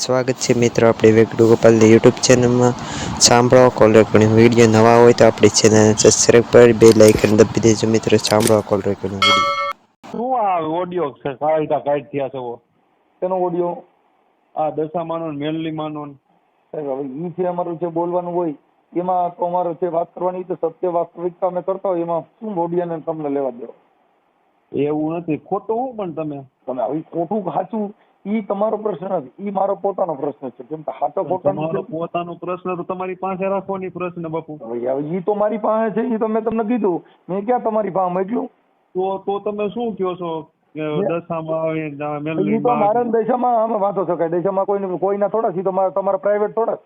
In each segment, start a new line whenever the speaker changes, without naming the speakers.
સ્વાગત છે મિત્રો આપણે વેગડુ ગોપાલની યુટ્યુબ ચેનલમાં. સાંભળો કોલ રેકોર્ડિંગ વિડીયો. નવા હોય તો આપણી ચેનલને સબસ્ક્રાઈબ કરી બેલ આઇકન દબાવી દેજો મિત્રો. સાંભળો કોલ રેકોર્ડિંગ વિડીયો.
શું આ ઓડિયો કાઢ થયા છે તેનો ઓડિયો આ દશામાનો ને મેલડીમાનો ને હવે ઈ છે અમારું જે બોલવાનું હોય એમાં તો અમારે જે વાત કરવાની તો સત્ય વાસ્તવિકતા અમે કરતા હોય એમાં શું ઓડિયાને તમને લેવા દો. એવું નથી ખોટું હું પણ તમે હવે ખોટું સાચું ઈ તમારો પ્રશ્ન નથી, ઈ મારો પોતાનો પ્રશ્ન છે. કેમ કે સાચો પોતાનો પ્રશ્ન તો તમારી પાસે રાખવાની પ્રશ્ન બાપુ. હવે ઈ તો મારી પાસે છે, ઈ તો મેં તમને કીધું. મેં ક્યાં તમારી પાસે મોકલ્યું? તો તમે શું કહો છો? મારા દેશામાં અમે વાંધો શકાય, દેશામાં કોઈના થોડા છે, તમારા પ્રાઇવેટ થોડા.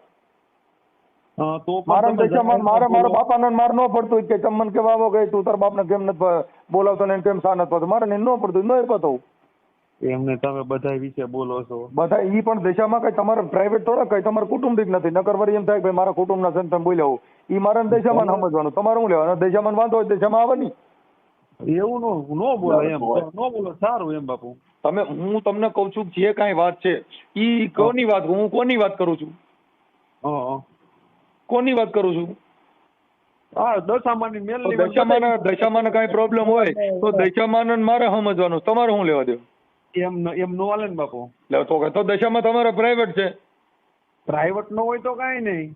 મારા દેશામાં મારા બાપાને માર ન પડતું કે ચમન કેવા આવો કે તું તારા બાપને કેમ નથી બોલાવતો ને કેમ સા નથી પડતો, મારે ન પડતું ન પતો. એમને તમે બધા વિશે બોલો છો બધા, ઈ પણ દેશામાં કઈ તમારે પ્રાઇવેટ થોડા કઈ તમારે કુટુંબિક નથી. નકર વળી એમ થાય કે મારા કુટુંબના છે તમે બોલ્યા ઈ મારા દેશામાં સમજવાનું. તમારે શું લેવાનું? દેશામાં વાંધો હોય દેશામાં આવે નહીં. એવું નો બોલો, એમ નો બોલો સારું એમ બાપુ. તમે હું તમને કઉ છું જે કાંઈ વાત છે ઈ કોની વાત, હું કોની વાત કરું છું? કોની વાત કરું છું? હા દશામાની મેલની. દશામાને કાંઈ પ્રોબ્લેમ હોય તો દશામાને મારે સમજવાનું, તમારે શું લેવા દે? એમ નો હાલે ને બાપુ. તો દશામાં તમારે પ્રાઇવેટ છે. પ્રાઇવેટ નો હોય તો કાંઈ નહીં.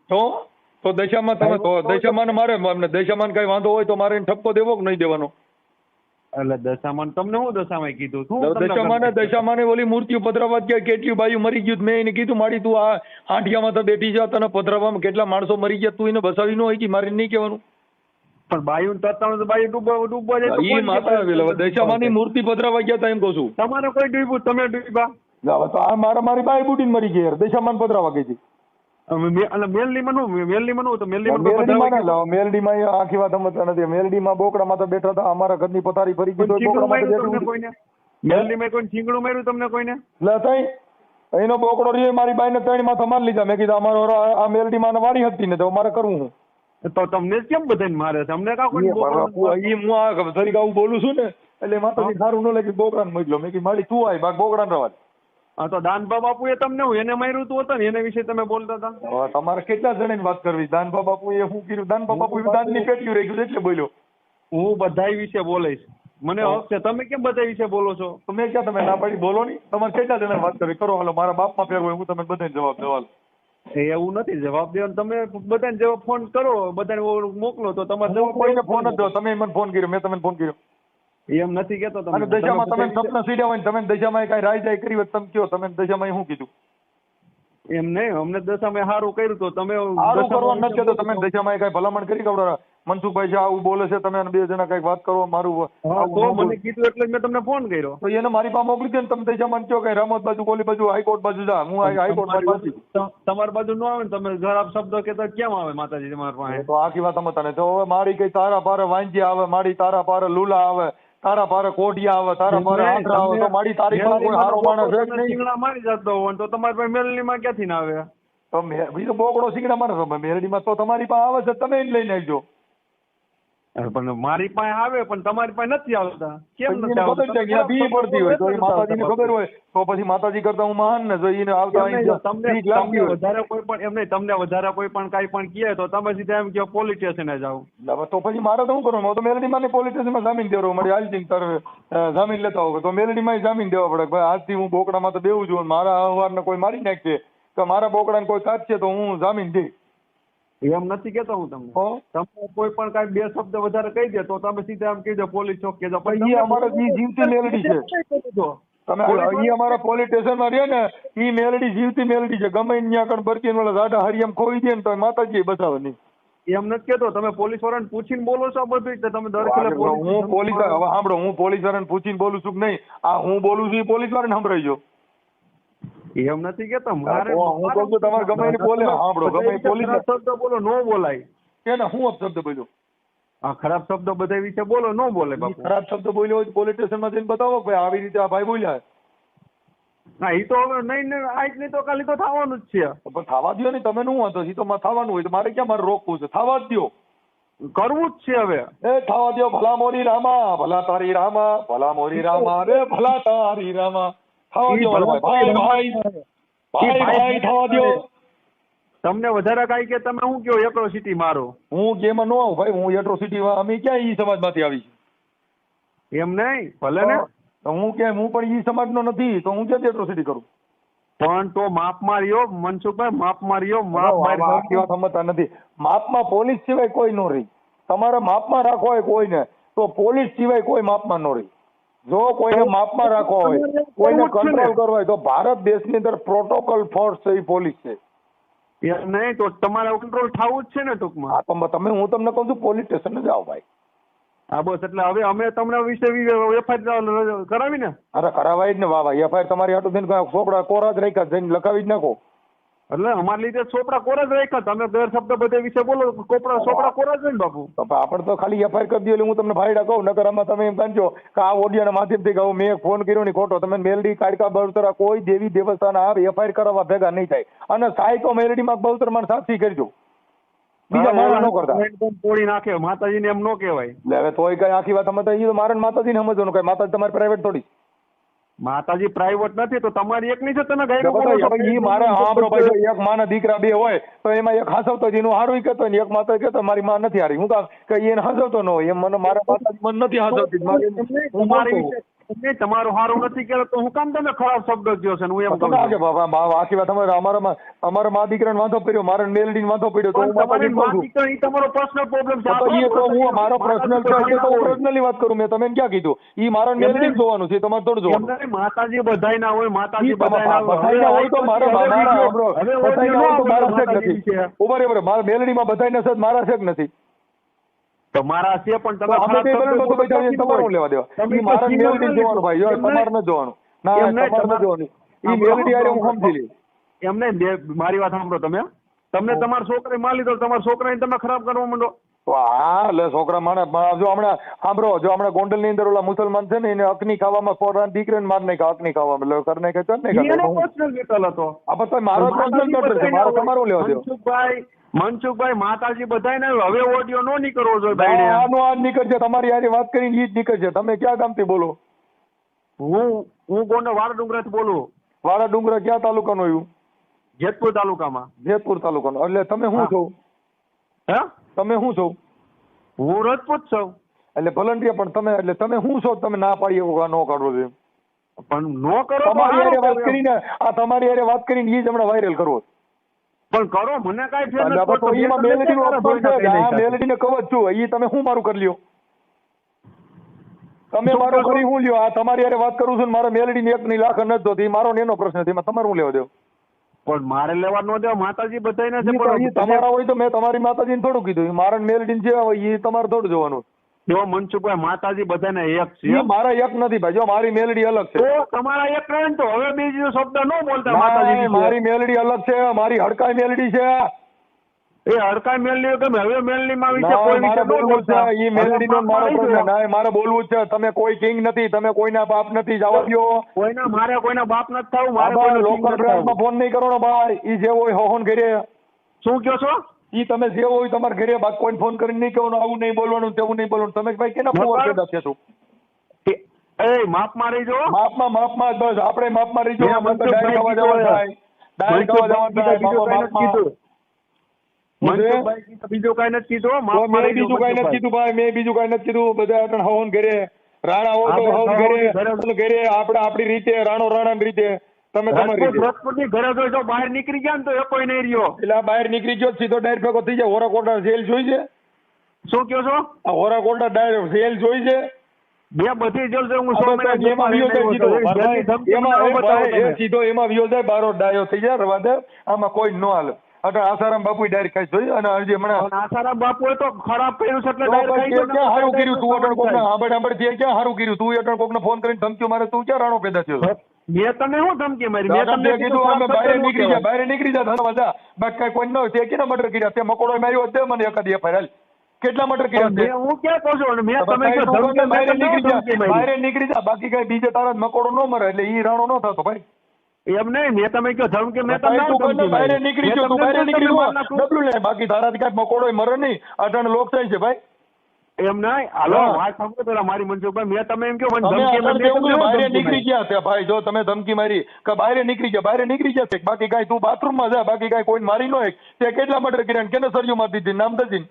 તો દશામાં તમે દશામાં મારે દશામાં કઈ વાંધો હોય તો મારે ઠપકો દેવો કે નહીં દેવાનો? એટલે દશામાન તમને હું દશામાં કીધું? દશામાને ઓલી મૂર્તિઓ પધરાવા ગયા, કેટલી બાયું મરી ગયું. મેં એને કીધું માડી તું આ આંઠિયામાં તો બેઠી જા, તને પધરાવામાં કેટલા માણસો મરી ગયા, તું એને બસાવી ન હોય કે મારે નહીં કહેવાનું. પણ બાયું ડૂબવા જાય. દશામાની મૂર્તિ પધરાવા ગયા હતા એમ કહું છું. તમારે કોઈ ડૂબ્યું? તમે ડૂબ્યા? તો આ મારી બાઈ બુડીને મરી ગઈ યાર, દશામાન પધરાવા ગઈ હતી. મેલડીમાં આખી વાત સમજતા નથી. મેલડીમાં બોકડામાં તો બેઠા હતા, અમારા ઘરની પથારી ફરી ગઈ. મેલડીમાં કોઈ છીંગડું માર્યું તમને કોઈને? એનો બોકડો રહ્યો મારી બાઈને 3 માથા મારી લીધા. મેં કીધું અમારો આ મેલડીમાં વાળી હતી ને તો મારે કરવું હું. તો તમને કેમ બધાને મારે છે? અમને આવું બોલું છું ને એટલે માતાજી સારું ન લાગે બોકડા ને મોકલો. મેં કીધું મારી તું આય બાગ બોકડા રવા. હા તો દાનભા બાપુ એ તમને એને માર્યું તું હતું ને એના વિશે તમે બોલતા હતા. તમારે કેટલા જણાની વાત કરવી? દાનભા બાપુ એ શું કર્યું? દાનભા બાપુ દાનની પેટીયું રહી ગયું એટલે બોલ્યો. હું બધા વિશે બોલીશ, મને હક છે. તમે કેમ બધા વિશે બોલો છો? તમે ક્યાં તમે ના પાડી બોલો નહીં. તમારે કેટલા જણા વાત કરવી કરો? હાલો મારા બાપમાં ફેર હોય હું તમે બધાને જવાબ દેવા. એવું નથી જવાબ દેવાનો. તમે બધાને જવાબ ફોન કરો, બધાને મોકલો તો તમારે કોઈને ફોન જ દો. તમે મને ફોન કર્યો, મેં તમને ફોન કર્યો. એમ નથી કેતો. તમે દશામાં તમે સપના સીડ્યા હોય તમે દશામાં કઈ રાય કરી હોય તમે કયો, તમે દશામાં શું કીધું? એમ નહીં, અમને દશામાં સારું કર્યું તો તમે સારું કરવાનું નથી કહેતો. તમે દશામાં કઈ ભલામણ કરી ખબર મનસુખભાઈ છે આવું બોલે છે, તમે 2 જણા કઈક વાત કરો મારું મને કીધું એટલે મેં તમને ફોન કર્યો. તો એને મારી પાસે મોકલી દે ને તમે દશામાં કયો કઈ રમત બાજુ કોલી બાજુ હાઈકોર્ટ બાજુ જા. હું હાઈકોર્ટ મારી તમારી બાજુ ન આવે ને તમે ખરાબ શબ્દ કેતા કેમ આવે માતાજી તમારી પાસે? તો આખી વાત સમજતા ને. તો હવે મારી કઈ તારા પારે વાંજી આવે, મારી તારા પારે લુલા આવે, તારા પારે કોડિયા આવે, તારા પારે આંધળા આવે, તો મારી તારી પાસે કોઈ હારો માણસ છે નહીં. સિંગડા મારી જતો હોય તો તમારી પાસે મેલડીમાં ક્યાંથી ના આવે? તો બીજો બોકડો સિંગડા મારે મેલડીમાં તો તમારી પાસે આવે છે, તમે જ લઈને આવજો. પણ મારી પાસે આવે પણ તમારી પાસે નથી આવતા. કેમ નથી આવતા? બી પડતી હોય તો માતાજીને ખબર હોય તો પછી માતાજી કરતા હું મહાન ને જોઈને આવતા. તમને વધારે કોઈ પણ એમ નહીં, તમને વધારે કોઈ પણ કઈ પણ કહે તો તમે સીધા એમ કહો પોલીસ સ્ટેશને જાઓ. તો પછી મારે તો શું કરવાનું? તો મેલડીમાં પોલીસ સ્ટેશનમાં જામીન દેવો મારી હાલસિંગ તારે જામીન લેતા હોય તો મેલડીમાં જામીન દેવા પડે. ભાઈ આજથી હું બોકડામાં તો દેવું છું, મારા અહવારને કોઈ મારી નાખશે કે મારા બોકડાને કોઈ કાઢશે તો હું જામીન દઈ. એમ નથી કેતો હું તમને. તમે કોઈ પણ કઈ 2 શબ્દ વધારે કહી દે તો તમે સીધા એમ કહેજો પોલીસ ચોક કહેજો. પણ અમારે જીવતી મેલડી છે. તમે અમારા પોલીસ સ્ટેશનમાં રહે ને ઈ મેલડી જીવતી મેલડી છે. ગમે ત્યાં કણ બરકી જાડા હરિયમ ખોઈ દે ને તો માતાજી બચાવે નહીં. એમ નથી કેતો. તમે પોલીસ વાળાને પૂછીને બોલો છો બધું? તમે દર હું પોલીસ હવે સાંભળો, હું પોલીસ વાળાને પૂછીને બોલું છું કે નહીં? આ હું બોલું છું એ પોલીસ વાળાને સંભળાઈ. એમ નથી કેતો. મારે હું કહું છું તમારે ગમે એને બોલે સાંભળો, ગમે પોલીસ શબ્દ બોલો નો બોલાય. એને હું શબ્દ બોલ્યો? હા ખરાબ શબ્દ બધા વિશે બોલો નો બોલે. ખરાબ શબ્દ બોલ્યો હોય પોલીસ સ્ટેશનમાં જઈને બતાવો ભાઈ આવી રીતે આ ભાઈ બોલ્યા. હા એ તો હવે નહીં આજ નહીં તો કાલે તો થવાનું જ છે. પણ થવા દો ને તમે નું વાંધો એ તો થવાનું હોય તો મારે ક્યાં મારે રોકવું છે? થવા જ દો, કરવું જ છે હવે. એ થવા દો. ભલા મોરી રામા, ભલા તારી રામા, ભલા મોરી રામા રે ભલા તારી રામા. ભાઈ ભાઈ થવા દ્યો.
તમને વધારે કાંઈ કે તમે શું કયો એટ્રોસિટી મારો?
હું કેમાં ન આવું ભાઈ, હું એટ્રોસિટી અમે ક્યાં ઈ સમાજમાંથી આવી છે?
એમ નહીં, ભલે ને.
તો હું પણ ઈ સમાજનો નથી, તો હું ક્યાંથી એટ્રોસિટી કરું?
પણ તો માપ માર્યો મનસુખભાઈ, માપ માર્યો.
આખી વાત સમજતા નથી. માપમાં પોલીસ સિવાય કોઈ નો રહી. તમારે માપમાં રાખવા હોય કોઈને, તો પોલીસ સિવાય કોઈ માપમાં નો રહી. જો કોઈને માપમાં રાખવા હોય, કોઈને કંટ્રોલ કરવા હોય, તો ભારત દેશની અંદર પ્રોટોકોલ ફોર્સ છે એ પોલીસ છે.
એમ નહીં તો તમારે કંટ્રોલ થવું જ છે ને ટૂંકમાં.
હા તો તમે, હું તમને કહું છું પોલીસ સ્ટેશન જાઓ ભાઈ.
હા બસ, એટલે હવે અમે તમને વિશે એફઆઈઆર કરાવી ને.
અરે કરાવાય જ ને. વાહ ભાઈ, એફઆઈઆર તમારી હાટું થઈને ચોપડા કોરા જ રાખ્યા, જઈને લખાવી જ નાખો.
એટલે અમારા લીધે ચોપડા કોરા જ રાખ્યા. તમે ગેરશબ્દ બધે વિશે બોલો, ચોપડા કોરા જ ને બાપુ.
આપણે તો ખાલી એફઆઈઆર કરી દઈએ એટલે હું તમને ફાયદા કહું. નકર આમાં તમે એમ કાંચો કે આ ઓડિયોના માધ્યમથી કહું મેં ફોન કર્યો નહીં ખોટો. તમે મેલડી કાડકા બળતરા કોઈ દેવી દેવસ્થાન આ એફઆઈઆર કરાવવા ભેગા નહીં થાય. અને સાયકો મેલડીમાં બળતરમાં સાક્ષી કરજો, બીજા મારા ન કરતા.
તોડી નાખે માતાજીને એમ ન કહેવાય.
એટલે હવે તોય કઈ આખી વાત સમજતા એ મારે માતાજીને સમજવાનું. કઈ માતાજી તમારી પ્રાઇવેટ થોડી.
માતાજી પ્રાઇવેટ નથી તો તમારી એક ની છે. તમે ગઈ
મારે સાંભળો ભાઈ, એક માના દીકરા બે હોય તો એમાં એક હાસવતો એનું હારું કહેતો ને એક માતા કહેતો મારી માં નથી હારી. હું કામ કે એને હાસવતો ન હોય એમ મને મારા માતાજી મને નથી હાસવતી.
તમારું હારું નથી કે તો હું કામ તમે ખરાબ શબ્દ કયો છે? હું એમ કહું
આખી વાત અમારા મા દીકરાને વાંધો પડ્યો, મારા મેલડીને વાંધો પડ્યો તો હું
તમારો પર્સનલ પ્રોબ્લેમ છે.
મારો પર્સનલ છે તો હું પર્સનલી વાત કરું. મેં તમે ક્યાં કીધું? ઈ મારા મેલડી જોવાનું છે, તમારે થોડું જોવાનું.
માતાજી બધાય ના હોય, માતાજી
બધાય હોય તો મારા મેલડીમાં બધાય નથી, મારા છે કે નથી?
તમારા છે પણ
તમારું લેવા દેવા. મારા મેલડી જોવાનું ભાઈ, તમારે ન જોવાનું. ના તમારે ન જોવાનું. ઈ મેલડી આરે હું સમજી લઈશ.
એમ નહીં, મારી વાત સાંભળો. તમને તમારા છોકરાએ માર લીધો, તમારા છોકરાને તમે ખરાબ કરવા માંડો.
હા એટલે છોકરા માને જો હમણાં સાંભળો, જો હમણાં ગોંડલ ની અંદર ઓલા મુસલમાન છે ને એને અકની ખાવામાં પોતાના દીકરાને માર નાખ્યા. અકની ખાવામાં એટલે કરને કે ચર
પર્સનલ હતો.
આ તો મારો પર્સનલ મેટર છે, મારે તમારું લેવા દો.
મનસુખભાઈ માતાજી બધાય ને હવે ઓડિયો નો નીકળવો જોઈએ.
આનો આજ નીકળશે, તમારી યાર વાત કરીને ઈ જ નીકળશે. તમે ક્યાં ગામથી બોલો?
હું ગોંડલ વાડા ડુંગરા થી બોલું.
વાડા ડુંગરા ક્યાં તાલુકાનું આવ્યું?
જેતપુર તાલુકામાં.
જેતપુર તાલુકાનું. એટલે તમે શું છો?
હે
તમે શું છો?
હું રાજપૂત છું.
એટલે વોલન્ટિયર. પણ તમે એટલે તમે શું છો? તમે ના પાડી એવું ન કાઢવો છે
પણ નો કરો.
તમારી યારે વાત કરીને આ તમારી યારે વાત કરીને ઈ જ હમણાં વાયરલ કરવો
પણ કરો. મને કાઈ ફેર
નથી પડતો. એમાં મેલડી નું અપમાન છે. આ મેલડી ને કવચ છું. ઈ તમે શું મારું કરી લ્યો? તમે મારું કરી હું લ્યો? આ તમારી યારે વાત કરું છું ને મારા મેલડી ને એક ની લાખ નથી જોતી. મારો ને એનો પ્રશ્ન છે, એમાં તમારે હું લેવા દેવું?
પણ મારે લેવા ન દેવા. માતાજી બધાને છે.
પણ તમારા હોય તો મેં તમારી માતાજીને થોડું કીધું. મારા મેલડી જે હોય એ તમારે થોડું જોવાનું.
જો મનસુખભાઈ માતાજી બધાને એક છે.
મારા એક નથી ભાઈ. જો મારી મેલડી અલગ છે.
તો તમારા એક રહે તો હવે બીજો શબ્દ ન બોલતા. માતાજી
મારી મેલડી અલગ છે. મારી હડકાઈ મેલડી છે.
એ હડકાઈ મેલડી ગમે. હવે મેલડી માં વિશે કોઈ વિશે
બોલવું છે. ઈ મેલડી નો મારો પ્રશ્ન ના. મારે બોલવું છે. તમે કોઈ કિંગ નથી, તમે કોઈના બાપ નથી. જવા દો.
કોઈના મારે કોઈના બાપ નથી થવું. મારે
લોકલ બ્રાન્ચમાં ફોન નહીં કરવાનો ભાઈ. ઈ જે હોય હોન ઘરે.
શું કહો છો?
ઈ તમે જે હોય તમારા ઘરે બાદ કોઈ ફોન કરીને નહીં કહેવાનું આવું નહીં બોલવાનું તેવું નહીં બોલવાનું. તમે ભાઈ કેના ફોન પેદા છે તું?
એ માપ માં રહીજો.
માપમાં બસ આપણે માપમાં રહીજો. ડાયરેક્ટ અવાજ જવાનું. ડાયરેક્ટ અવાજ જવાનું.
બીજું કઈ નથી કીધું.
બીજું કઈ નથી કીધું ભાઈ. મેં બીજું કઈ નથી કીધું. બધા હવન ઘરે રાણા હોય તો હવન ઘરે આપણે આપણી રીતે રાણો રાણા રીતે. તમે તમારી
રાજકોટની ઘરે જો બહાર નીકળી ગયા ને તો એ કોઈ નહીં રહ્યો.
એટલે બહાર નીકળી ગયો સીધો ડાયરેક્ટ ભેગો થઈ જાય. હોરાકોટા જેલ જોઈ છે?
શું કહો છો?
આ હોરાકોટા ડાયરેક્ટ જેલ જોઈ છે?
બે બધી જેલ છે. હું
સીધો એમાં વિયો જાય. બારો ડાયો થઈ જાય. રવા દે. આમાં કોઈ ન હાલે. આસારામ બાપુ ડાયરેક્ટ ખાઈ જોઈ. અને હજી હમણાં
આસારામ બાપુ તો ખરાબ કર્યું છે એટલે
ક્યાં સારું કર્યું? તું અટણ કોક ક્યાં સારું કર્યું? તું અટણ કોક ને ફોન કરીને ધમકીઓ મારે. તું ક્યાં રાણો પેદા થયો?
મેં તમને શું ધમકી મારી? મેં તમને
કીધું અમે બહાર નીકળી જાય. બહાર નીકળી જાય ધનવાજા. બાકી કોઈ ન હોય તે કેના મર્ડર કર્યા? તે મકોડો માર્યો દે મને એકાદી એફઆઈઆર. કેટલા મર્ડર કર્યા?
હું ક્યાં કહું છું? મેં તમે
બહાર નીકળી જાય. બાકી કઈ બીજે તારા મકોડો ન મરે એટલે ઈ રાણો ન થતો ભાઈ.
એમ નહીં. મેં તમે કહો ધમકી. મેં તમને
બહાર નીકળી ગયો. તું બહાર નીકળી ડબલું લે. બાકી તારાથી કઈ મકોડો મરે નહીં. અટાણે લોકશાહી છે ભાઈ.
એમ નહીં હાલો
હા.
વાત સાંભળો પેલા મારી મનસુખભાઈ મેં તમે એમ કહો મને
તમે
ધમકી
અત્યારે
મને
કેવું કે
મેં
બહાર
ધમકી
નીકળી
મારી.
ગયા છે ભાઈ, જો તમે ધમકી મારી કે બહાર નીકળી ગયા, બહાર નીકળી ગયા છે, બાકી કાંઈ તું બાથરૂમમાં જા, બાકી કાંઈ કોઈ મારી ન એક તે કેટલા મર્ડર કર્યા ને કેને સરિયું મારી દીધી નામ દજીને?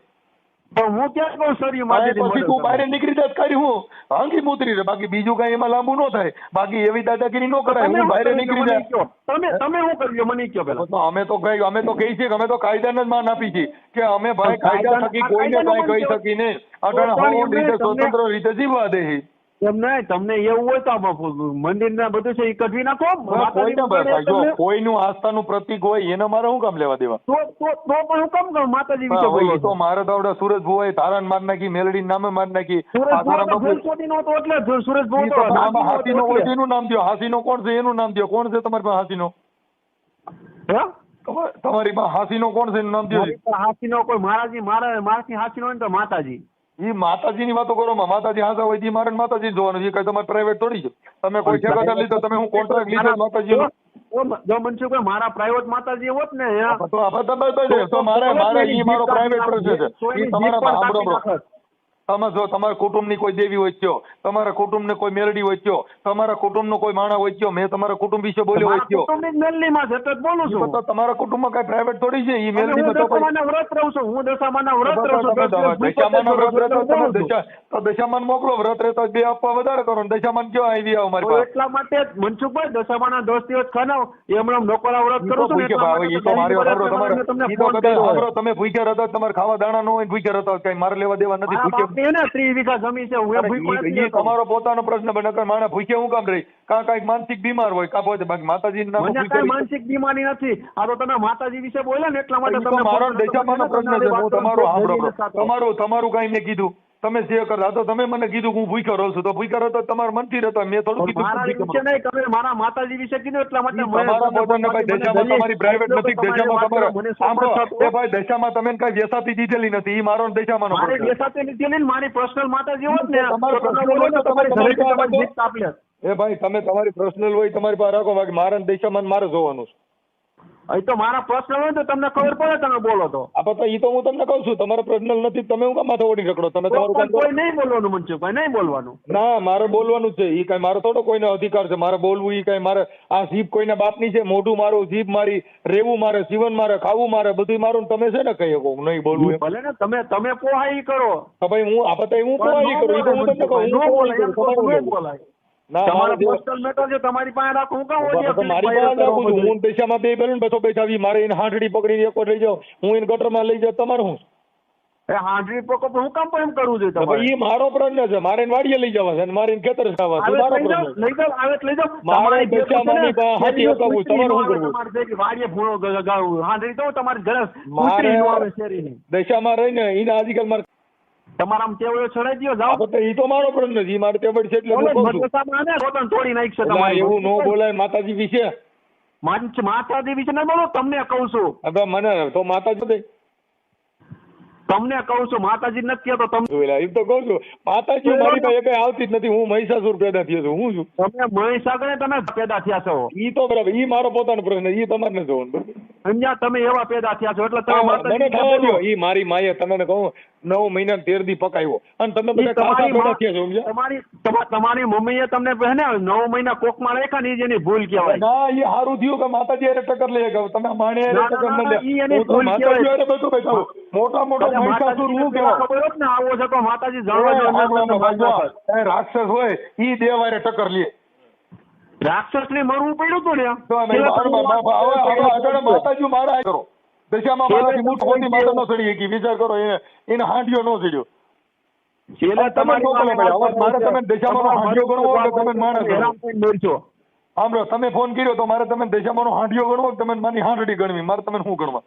પણ હું ક્યાં કહું સર મારી
પછી તું બહાર નીકળી જાય કરી હું હાંકી મુતરી રે, બાકી બીજું કાંઈ એમાં લાંબુ ન થાય, બાકી એવી દાદાગીરી ન કરાય. હું બહાર નીકળી જાય
તમે શું કર્યું મને કયો પેલા
તો અમે તો કહી છીએ કે અમે તો કાયદાને જ માન આપી છીએ કે અમે ભાઈ કાયદા થકી કોઈને કાંઈ કહી શકી નહીં. અટાણે હવન રીતે સ્વતંત્ર રીતે જીવવા દે છે.
એમ નહીં તમને એવું હોય તો મંદિર ના બધું છે એ કઢવી નાખો.
કોઈને ભાઈ જો કોઈનું આસ્થાનું પ્રતીક હોય એને મારે શું કામ લેવા દેવા?
તો પણ હું કેમ કહું માતાજી વિશે
હા,
બોલો
એ તો મારે તો આવડે સુરજ ભુવાએ તારાને માર નાખી, મેલડી નામે માર નાખી.
સુરેશ
ઈ તો આમાં હાથીનો હોય તો એનું નામ દ્યો. હાથીનો કોણ છે એનું નામ દ્યો. કોણ છે તમારી પાસે હાથીનો? તમારી પાસે હાથીનો કોણ છે એનું નામ દ્યો.
હાથીનો કોઈ મારાથી હાથીનો હોય ને તો માતાજી.
ઈ માતાજીની વાતો કરો માં. માતાજી હાથા હોય મારે માતાજી જોવાનું. એ કઈ તમારે પ્રાઇવેટ થોડી છે. તમે કોઈ ઠેકેદાર લીધો, તમે હું કોન્ટ્રાક્ટ લીધો માતાજી?
જો મનસુખભાઈ મારા પ્રાઇવેટ માતાજી હોત ને
તો મારે ઈ મારો પ્રાઇવેટ પ્રશ્ન છે. ઈ તમારા સાંભળો. તમે જો તમારા કુટુંબની કોઈ દેવી હોય થયો, તમારા કુટુંબને કોઈ મેલડી હોય થયો, તમારા કુટુંબનો કોઈ માણસ હોય થયો, મેં તમારા કુટુંબ વિશે બોલ્યો હોય થયો,
બોલું છું
તો તમારા કુટુંબમાં કઈ પ્રાઇવેટ થોડી છે? ઈ મેલડી
હું દશામાના વ્રત રહું છું. હું દશામાના વ્રત રહું છું.
દશામાના વ્રત રહેતા તો દશામાન મોકલો. વ્રત રહેતા 2 આપવા વધારે કરો. દશામાન ક્યાં આવી આવો મારી પાસે?
એટલા માટે મનસુખભાઈ દશામાના 10 દિવસ ખાનાવ એમણે નોકરા વ્રત કરું છું.
તમે ભૂખ્યા હતા, તમારે ખાવા દાણા ન હોય, ભૂખ્યા હતા, કઈ મારે લેવા દેવા નથી. ભૂખ્યા
30 વીઘા જમીન છે. હું
ઈ તમારો પોતાનો પ્રશ્ન બને. માણસ ભૂખ્યા હું કામ રહી? કાંઈક માનસિક બીમાર હોય કાં પોતે, બાકી માતાજી
માનસિક બીમારી નથી. આ તો તમે માતાજી વિશે બોલ્યા ને એટલા માટે
મારો દશામાનો પ્રશ્ન છે. હું તમારું તમારું કઈ મેં કીધું તમે જે કરતા તો તમે મને કીધું હું ભૂખ્યો રહું છું, તો ભૂખ્યો રહેતો તમારા મનથી રહેતો. મેં થોડું
કીધું મારા માતાજી વિશે કીધું એટલા માટે
તમારી પ્રાઇવેટ નથી. દશામાં તમારે સાંભળો ભાઈ, દશામાં તમે કઈ વેસાતી દીધેલી નથી. ઈ મારો દશામાનો
વેસાતી દીધેલી મારી પર્સનલ માતાજી હોત ને
એ ભાઈ તમે તમારી પર્સનલ હોય તમારી પાસે રાખો, બાકી મારા દશામાં મારે જોવાનું છે.
અહીં તો મારા પર્સનલ હોય તો તમને ખબર પડે તમે બોલો તો.
તો ઈ તો હું તમને કહું છું, તમારા પર્સનલ નથી. તમે હું કામ માથે ઓડી રખડો? તમે તમારું કામ
કોઈ નહીં બોલવાનું મનસુખભાઈ, નહીં બોલવાનું.
ના, મારે બોલવાનું છે. ઈ કઈ મારો થોડો કોઈનો અધિકાર છે મારે બોલવું? ઈ કઈ મારે આ જીભ કોઈના બાપની છે? મોઢું મારું, જીભ મારી, રેવું મારે, જીવન મારે, ખાવું મારે, બધું મારું. તમે છે ને કહી શકો નહીં બોલવું?
ભલે ને તમે પોહાઈ કરો.
ભાઈ હું હું પોહાઈ કરું? ઈ તો હું તમને કહું
બોલાય. તમારી પાસે રાખો. હું
દશામાં 2 બેલું બસો બેસાવી મારે એને હાંડડી પકડીને એક લઈ જાઓ, હું એને ગટરમાં લઈ જાઉં. તમારે શું
હાંડડી પકડ? હું કામ એમ કરવું જોઈએ?
એ મારો પ્રશ્ન છે. મારે વાડીએ લઈ જવા છે, મારે ખેતર ખાવા છે. મારો પ્રશ્ન મારે દશામાની હાથી હકાવું. તમારે શું કરવું?
હાંડડી તો તમારી ઘરે
દશામાં રહીને એને આજકાલ મારે
તમારા ટેવડો ચડાઈ દો જાઓ.
ઈ તો મારો પ્રશ્ન છે. મારે ટેવડ છે એટલે
તોડી નાખશે તમારે.
એવું ન બોલાય માતાજી વિશે.
માતાજી વિશે ના બોલો, તમને કહું છું.
હવે મને તો માતાજી
તમને કહું છું, માતાજી નથી કહેતો. તમને
એમ તો કહું છું માતાજી મારી પાસે કઈ આવતી જ નથી. હું મહિષાસુર પેદા થયો છું. હું છું
તમે મહિષાસુર તમે પેદા થયા છો.
ઈ તો બરાબર, ઈ મારો પોતાનો પ્રશ્ન. ઈ તમારે ન જોવાનું.
સમજ્યા? તમે એવા પેદા થયા છો એટલે
મને થવા દો. ઈ મારી માએ તમને કહું 9 મહિના 13 દી પકાવ્યો અને તમે બધા ખાસા પેદા થયા છો. સમજ્યા?
તમારી મમ્મીએ તમને 9 મહિના કોકમાં રાખ્યા ને જેની ભૂલ કહેવાય.
ના, ઈ સારું થયું કે માતાજી હારે ટક્કર લઈ ગયો. તમે માણે ટક્કર ન લે. માતાજી હારે બધું બેઠા મોટા મોટા મહિષાસુર હું કહેવાય
ને આવો છે તો માતાજી જાણવા
રાક્ષસ હોય ઈ દેવ હારે ટક્કર લે.
રાક્ષસ ને મરવું પડ્યું હતું ને.
માતાજી મારા કરો દશામાં મારાથી મૂઠ ખોટી માતા ન ચડી ગઈ. વિચાર કરો, એને હાંડિયો ન ચડ્યો. તમે ફોન કર્યો તો મારે તમે દશામાં નો હાંડિયો ગણવો, તમે મારી હાંડડી ગણવી, મારે તમે શું ગણવા?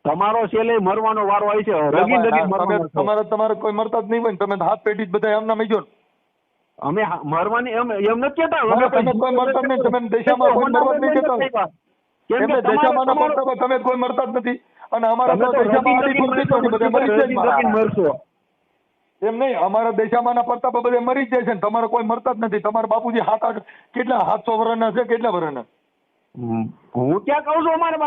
તમારો છેલ્લે મરવાનો વારો આવી છે.
તમારે કોઈ મરતા જ નહીં હોય ને. તમે હાથ પેટી જ બધા એમના મેજો ને.
અમે મરવાની એમ નથી કેતા.
તમે કોઈ મરતા જ નહીં. તમે દશામાં કોઈ મરવા નહીં કેતા. તમે કોઈ મરતા જ નથી. અને અમારા એમ નહીં, અમારા દશામાં પ્રતાપ બધે મરી જ જાય છે ને તમારે કોઈ મરતા જ નથી. તમારા બાપુજી 7-8 કેટલા 700 વર્ષના છે, કેટલા વર્ષના?
હું ક્યાં કહું છું અમારા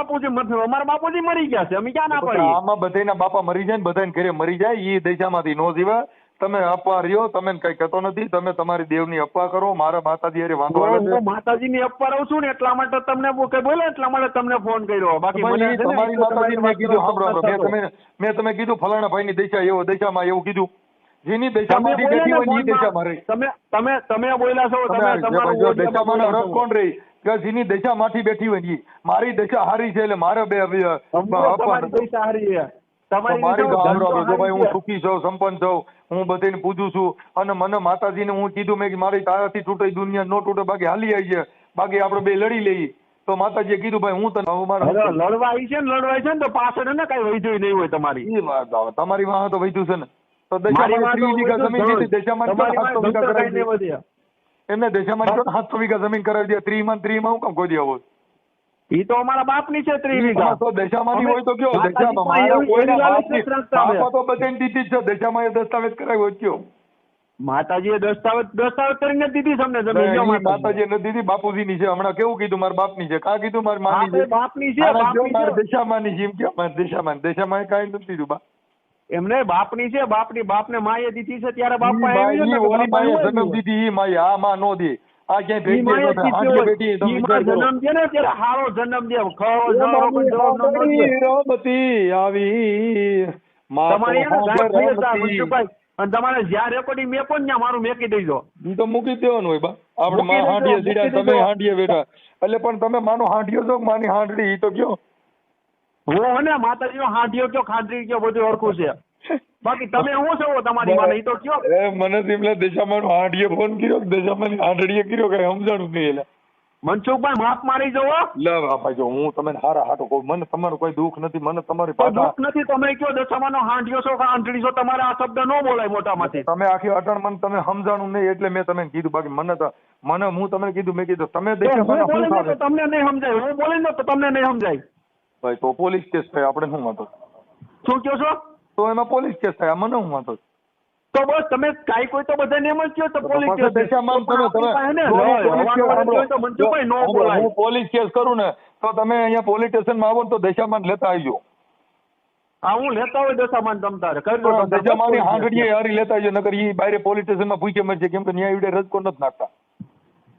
બાપુજી મરી ગયા છે, અમે ક્યાં ના પાડીએ?
આમાં બધાના બાપા મરી જાય ને બધાને ઘરે મરી જાય, ઈ દશામાંથી નો જીવે. તમે અપવા રહ્યો, તમે કઈ કહેતો નથી, તમે તમારી દેવની અપવા કરો. મારા માતાજી હારે વાંધો આવે છે.
હું માતાજીની અપવા રહું છું ને એટલા માટે તમને કઈ બોલે એટલા માટે તમને ફોન કર્યો. બાકી મને છે ને
તમારી માતાજી મેં કીધું સાંભળો, મેં કીધું ફલાણા ભાઈની દશા એવો, દશામાં એવું કીધું. જેની દશામાંથી બેઠી હોય ઈ દશામાં રહી.
તમે બોલ્યા છો, તમે તમારો
દશામાં રસ કોણ રહી કે જેની દશામાંથી બેઠી હોય ઈ. મારી દશા હારી છે એટલે મારે
તમારી દશા હારી છે.
મારી ભાઈ હું સુખી છું, સંપન્ન છું, હું બધાને પૂજું છું. અને મને માતાજીને હું કીધું મેં કે મારી તારાથી તૂટે દુનિયા નો તૂટે, બાકી હાલી આવી છે, બાકી આપણે બે લડી લઈએ. તો માતાજીએ કીધું ભાઈ હું તને
લડવા આવી છે ને તો પાછળ ને કઈ વૈધું નહીં હોય તમારી.
તમારી વાહ તો વૈધું છે ને. તો દશામાં 3 વીઘા જમીન લીધી, દશામાં 700 વીઘા કરાવી દે. એમને દશામાં 700 વીઘા જમીન કરાવી દે. 3 માં હું કામ કોઈ આવો?
ઈ તો અમારા બાપની છે 3 વીઘા.
તો દશામાંની હોય તો કયો? દશામાં મારા કોઈના બાપા તો બધાને દીધી જ છે. દશામાં એ દસ્તાવેજ કરાવ્યો કયો?
માતાજીએ દસ્તાવેજ કરીને દીધી છે અમને જમીન.
માતાજીએ નથી દીધી, બાપુજીની છે. હમણાં કેવું કીધું મારા બાપની છે? કા કીધું મારી માની છે?
બાપની છે.
મારી દશામાંની છે એમ કે? મારી દશામાં કાંઈ નથી દીધું બા.
એમને બાપની છે, બાપને માએ દીધી છે ત્યારે બાપા
જન્મ દીધી ઈ માએ. આ માં નો દે. આ ક્યાંય બેટી
જન્મ દે ને ત્યારે હારો જન્મ દે.
રમતી આવી
અને તમારે જ્યાં રેકોર્ડિંગ મેં પણ ત્યાં મારું મેકી દેજો.
તો મૂકી દેવાનું હોય બા. આપડે માં હાંડીએ સીડા, તમે હાંડીએ બેઠા. એટલે પણ તમે માનો હાંડીઓ છો, માની હાંડડી ઈ તો કયો?
હું ને માતાજીનો હાંડીઓ કયો, ખાંડરી કયો, બધું ઓળખું છે. બાકી તમે શું છો તમારી માને ઈ તો કયો?
મને સિમલા દશામાં હાંડીએ ફોન કર્યો, દશામાં હાંડડીએ કર્યો, કઈ સમજાણું નહીં. એટલે
મનસુખભાઈ માફ મારી જવો.
લે બાપા જો હું તમને હારા હાટો કહું, મને તમારું કોઈ દુઃખ નથી, મને તમારી
દુઃખ નથી. તમે કયો દશામાંનો હાંડિયો છો કે હાંડડી છો, તમારે આ શબ્દ ન બોલાય મોટામાંથી.
તમે આખી અટણ મને તમે સમજાણું નહીં એટલે મેં તમને કીધું. બાકી મને હું તમને કીધું, મેં કીધું તમે
તમને નહીં સમજાય. હું બોલી દઉં તો તમને નહીં સમજાય.
ભાઈ તો પોલીસ કેસ થાય, આપણે શું વાંધો?
શું કહો છો?
તો એમાં પોલીસ કેસ થાય, મને શું વાંધો?
તો બસ તમે કાઈ કોઈ તો બધાને એમ જ કહો તો પોલીસ કેસ.
હું પોલીસ કેસ કરું ને તો તમે અહીંયા પોલીસ સ્ટેશનમાં આવો ને તો દશામાન લેતા આવજો.
હા હું લેતા હોય દશામાન તમ તારે કરી દો.
દશામાની હાંગડીએ હારી લેતા આવજો, નકર ઈ બારે પોલીસ સ્ટેશનમાં પૂછે મળશે, કેમ કે ન્યાય વિડે રજકો નથી નાખતા.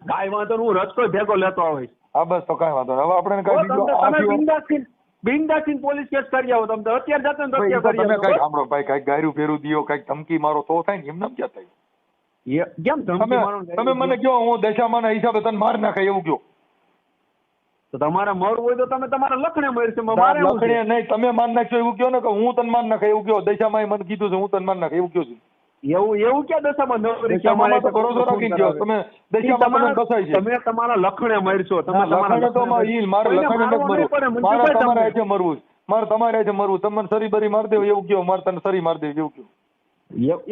કાઈ વાંધો હું રજકો ભેગો લેતો આવીશ.
હા બસ તો કાંઈ વાંધો હવે આપણે કઈ
બિંદાસી પોલીસ કેસ કરી આવો. તમે અત્યારે જતો ને
તમે કઈ સાંભળો ભાઈ, કઈક ગાયરું ફેરું દિયો, કઈક ધમકી મારો તો થાય ને. એમને ક્યાં થાય?
કેમ ધમકી મારો?
તમે મને કહો હું દશામાના હિસાબે તને માર નાખે એવું કહો
તો તમારે મરવું હોય તો તમે તમારા લખણે મરશે.
મારે લખણે નહીં, તમે માર નાખશો એવું કહો ને કે હું તને માર નાખે એવું કહો. દશામાં મને કીધું છે હું તને માર નાખે એવું કહો છું.
એવું ક્યાં દશામાં
દશામાં તો ભરોસો રાખી ગયો તમે. દશામાં તમે કસાય છે,
તમે તમારા લખણે મરશો. તમે
લખણે તો મારે લખણે નથી મરવું, મારે તમારે છે મરવું, મારે તમારે છે મરવું. તમે સરી બરી માર દેવ એવું કહો, મારે તને સરી માર દેવ એવું કહો.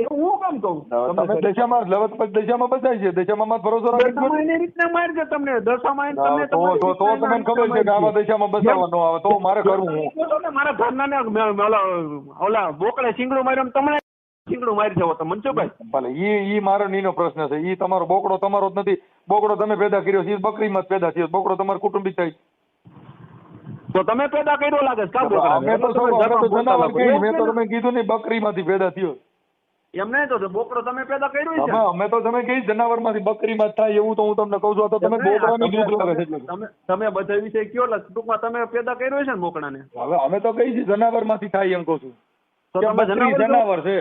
એવું હું કામ કહું?
તમે દશામાં લવત પછી દશામાં બધાય છે, દશામાં ભરોસો રાખી
એની રીતના મારજો તમને. દશામાં
તો તમને ખબર છે કે આવા દશામાં બસાવવાનો આવે તો મારે કરવું. હું
મારા ઘરના ઓલા બોકડે શીંગડું માર્યો તમને શીંગડું મારી જવો તો મનસુખભાઈ.
ભલે ઈ મારો નીનો પ્રશ્ન છે. ઈ તમારો બોકડો તમારો જ નથી. બોકડો તમે પેદા કર્યો છે, બકરીમાં જ પેદા થયો. બોકડો તમારો કુટુંબી થાય
તો તમે પેદા કર્યો લાગે છે.
મેં તો જનાવર કહ્યું, મેં તો તમે કીધું નહીં બકરીમાંથી પેદા થયો.
એમ નહીં તો બોકડો તમે પેદા કર્યો છે.
અમે તો તમે કહી જનાવરમાંથી બકરીમાં થાય એવું તો હું તમને કહું છું. તો તમે બોકડાને દૂધ લાગે છે.
તમે બધા વિશે કયો ટૂંકમાં તમે પેદા કર્યો છે ને બોકડાને.
હવે અમે તો કહી છે જનાવરમાંથી થાય એમ કહું છું. જનાવર છે.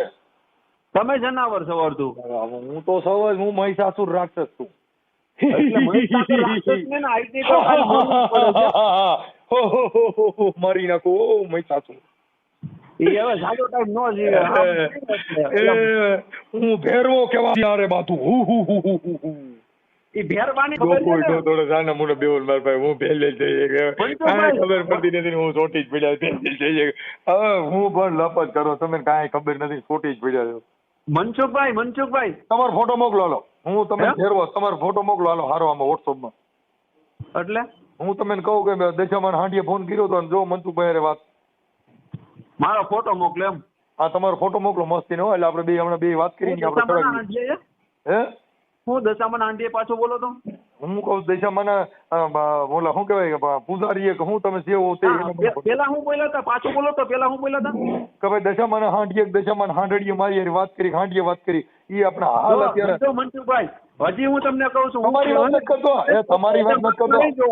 તમે જનાવર છો અડધું.
હું તો સૌ હું મહિષાસુર રાક્ષસ છું. મારી નાખું મહિષાસુર. હું ભેરવો કેવા રે બાતું. ખબર પડતી નથી, હું ચોટી જ પડ્યા. હવે હું પણ લપત કરો, તમે કાંઈ ખબર નથી, ચોટી જ પડ્યા.
મનસુખભાઈ
તમારો ફોટો મોકલો હાલો. હું તમને ફેરવો, તમારો ફોટો મોકલો હાલો હારો આમાં વોટ્સઅપમાં.
એટલે
હું તમને કહું કે દશામાન હાંડીએ ફોન કર્યો તો જો મનસુખભાઈ વાત
મારો ફોટો મોકલો એમ.
હા તમારો ફોટો મોકલો મસ્તી નો. એટલે આપણે બે હમણાં બે વાત કરી આપણે
હે હું દશામાન હાંડીએ પાછો બોલો તો
હું કહું દશામાને ઓલા શું કહેવાય પૂજારીએ કે હું તમે જેવો તે
પેલા હું બોલ્યા હતા, પાછું બોલો તો પેલા હું બોલ્યા હતા
કે ભાઈ દશામાને દશામાન હાંડડીએ મારી હારે વાત કરી, હાંડીએ વાત કરી, એ આપણા હાલ અત્યારે
મનસુખભાઈ હજી હું તમને કહું છું,
તમારી વાત નથી કરતો, તમારી વાત નથી કરતો,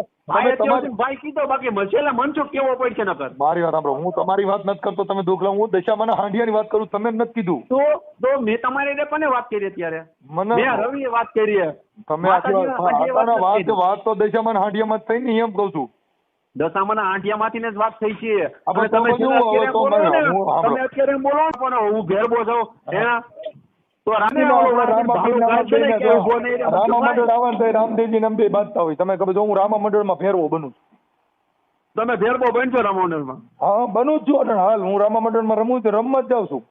ભાઈ કીધો બાકી મસેલા મનસુખ કેવો પડશે નકર.
મારી વાત સાંભળો, હું તમારી વાત નથી કરતો, તમે દુઃખ હું દશામાને હાંડિયાની વાત કરું, તમે નથી કીધું
તો મેં તમારી કોને વાત કરી અત્યારે?
મને
મેં રવિએ વાત કરી.
તમે વાત તો દશામાને હાંડિયામાં જ થઈ ને એમ કહું છું.
દશામાના આંઠિયામાંથી જ વાત થઈ છે.
આપણે
તમે અત્યારે બોલો પણ હું ભેરબો છું તો
રામદેવજી નંબે બાંધતા હોય, તમે ખબર હું રામા મંડળમાં ફેરવો બનું.
તમે ભેરબો બનશો રામા મંડળમાં?
હા બનું જ છું હાલ, હું રામા મંડળમાં રમું છું, રમવા જ જાઉં છું.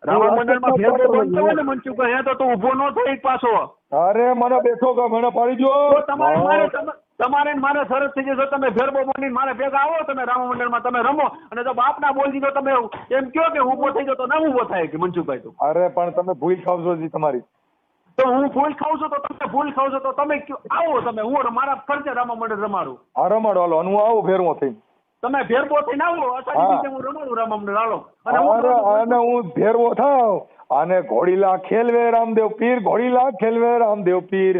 રામા મંડળમાં ભેરબો બનતો હોય ને મનસુખભાઈ, તો તું ઉભો ન થઈ પાછો.
અરે મને બેઠો કે મને પાડી દો.
તમારે મારે સરસ થઈ જશે, તમે ભેરબો બની મારે ભેગા આવો, તમે રામા મંડળમાં તમે રમો, અને જો બાપના બોલ દીધો તમે એમ કહો કે ઉભો થઈ જાવ તો ના ઉભો થાય કે મનસુખભાઈ? તો
અરે પણ તમે ભૂલ ખાવ છો તમારી.
તો હું ભૂલ ખાવ છું તો તમે ભૂલ ખાવ છો તો તમે આવો, તમે હું મારા ખર્ચે રામા મંડળ રમાડું.
હા રમાડો હાલો, હું આવું ફેરવો થઈ.
તમે ભેરબો થઈને આવો, અસાડી હું રમાડું રામા મંડળ હાલો.
અને હું ભેરવો થાવ અને ઘોડીલા ખેલવે રામદેવ પીર, ઘોડીલા ખેલવે રામદેવ પીર,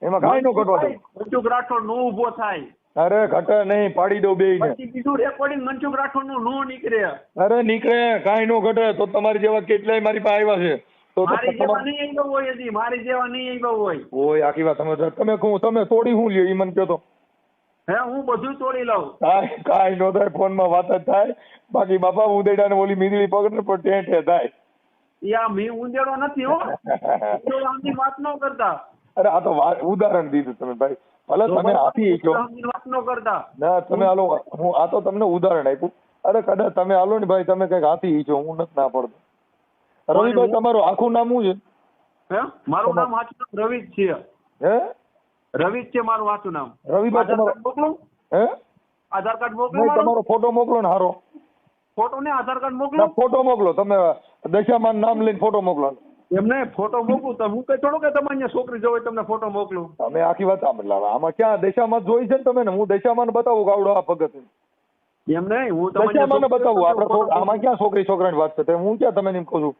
એમાં કાંઈ નો ઘટવા દો.
મનસુખ રાઠોડ નો ઉભો થાય.
અરે ઘટે નહીં, પાડી દો બે ને.
બીજું રેકોર્ડિંગ મનસુખ રાઠોડ નું નો નીકળે.
અરે નીકળે, કાંઈ નો ઘટે. તો તમારી જેવા કેટલાય મારી પાસે આવ્યા છે. તો
મારી જેવા નહીં આવ્યો હોય, હજી મારી જેવા નહીં આવ્યો હોય.
ઓય આખી વાત તમે તોડી હું લ્યો ઈ મને કહો તો.
હે હું બધું તોડી લઉં.
કાંઈ નો થાય, ફોનમાં વાત જ થાય. બાકી બાપા ઉદેડા ને ઓલી મીંદડી પકડે પણ ટેંઠે થાય.
યા મી ઉંદેડો નથી હો. આમની વાત ન કરતા.
અરે આ તો ઉદાહરણ દીધું તમે ભાઈ, ભલે તમે આપી છો
વાત ન કરતા.
ના તમે હાલો, હું આ તો તમને ઉદાહરણ આપ્યું. અરે કદાચ તમે હાલો ને ભાઈ, તમે કઈક હાથી છો, હું નથી ના પડતો. રવિભાઈ તમારું આખું નામ શું છે?
હે મારું નામ સાચું નામ રવિ જ છે.
હે
રવિ જ છે મારું સાચું નામ.
રવિભાઈ તમારો
મોકલો.
હે
આધાર કાર્ડ મોકલો.
તમારો ફોટો મોકલો ને હારો.
ફોટો ને આધાર કાર્ડ મોકલો.
ફોટો મોકલો, તમે દશામાન નામ લઈને ફોટો મોકલો.
એમને ફોટો મોકલું તો હું કઈ થોડું કે તમે અહીંયા છોકરી જોઈ તમને ફોટો મોકલું.
તમે આખી વાત આમાં ક્યાં દશામાન જોઈ છે ને તમે ને? હું દશામાન બતાવું ગાવડો આ ભગત
એમ નહીં, હું
દશામાન બતાવું. આપણે આમાં ક્યાં છોકરી છોકરાની વાત છે? હું ક્યાં તમે એમ કહું છું?